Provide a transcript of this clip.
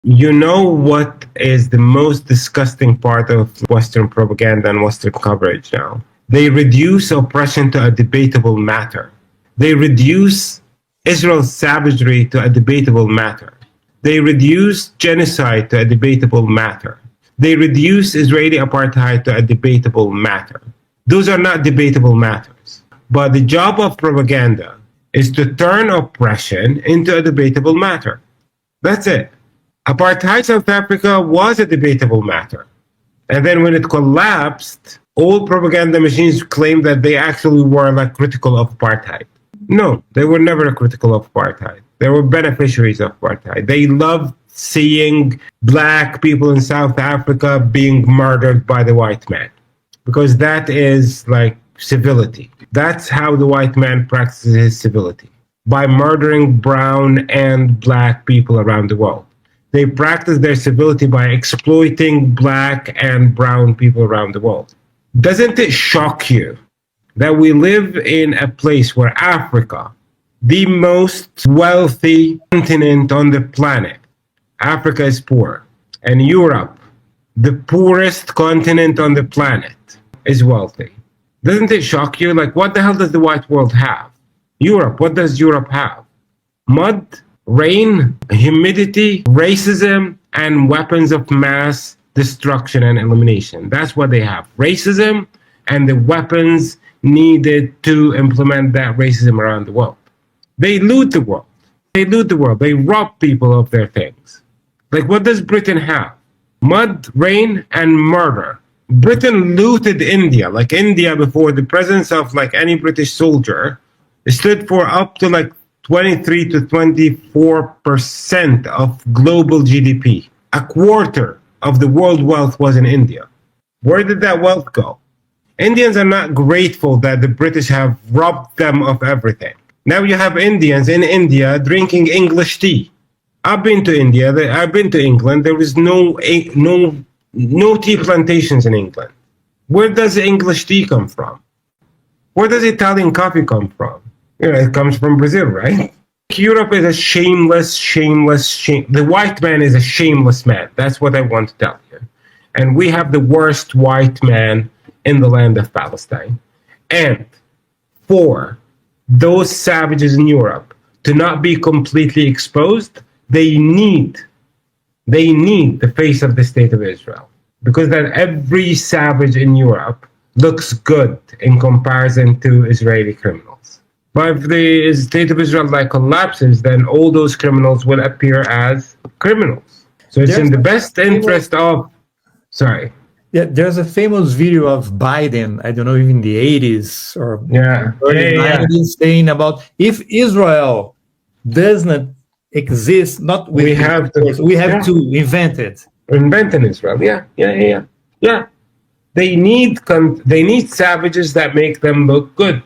You know what is the most disgusting part of Western propaganda and Western coverage now? They reduce oppression to a debatable matter. They reduce Israel's savagery to a debatable matter. They reduce genocide to a debatable matter. They reduce Israeli apartheid to a debatable matter. Those are not debatable matters. But the job of propaganda is to turn oppression into a debatable matter. That's it. Apartheid South Africa was a debatable matter. And then when it collapsed, all propaganda machines claimed that they actually were like critical of apartheid. No, they were never critical of apartheid. They were beneficiaries of apartheid. They loved seeing black people in South Africa being murdered by the white man because that is like civility. That's how the white man practices his civility, by murdering brown and black people around the world. They practice their civility by exploiting black and brown people around the world. Doesn't it shock you that we live in a place where Africa, the most wealthy continent on the planet, Africa is poor, and Europe, the poorest continent on the planet, is wealthy? Doesn't it shock you? Like, what the hell does the white world have? Europe, what does Europe have? Mud, rain, humidity, racism, and weapons of mass destruction and elimination. That's what they have. Racism and the weapons needed to implement that racism around the world. They loot the world. They loot the world. They rob people of their things. Like, what does Britain have? Mud, rain, and murder. Britain looted India. Like, India, before the presence of like any British soldier, stood for up to like 23 to 24% of global GDP. A quarter of the world wealth was in India. Where did that wealth go? Indians are not grateful that the British have robbed them of everything. Now you have Indians in India drinking English tea. I've been to India. I've been to England. There is no tea plantations in England. Where does English tea come from? Where does Italian coffee come from? It comes from Brazil, right? Europe is a shameless. The white man is a shameless man. That's what I want to tell you. And we have the worst white man in the land of Palestine. And for those savages in Europe to not be completely exposed, they need the face of the state of Israel. Because then every savage in Europe looks good in comparison to Israeli criminals. But if the state of Israel collapses, then all those criminals will appear as criminals. So it's in the best interest of... Sorry. Yeah, there's a famous video of Biden, I don't know, in the 80s or early 90s, saying about if Israel does not exist, we have to invent it. Invent in Israel, yeah. They need savages that make them look good.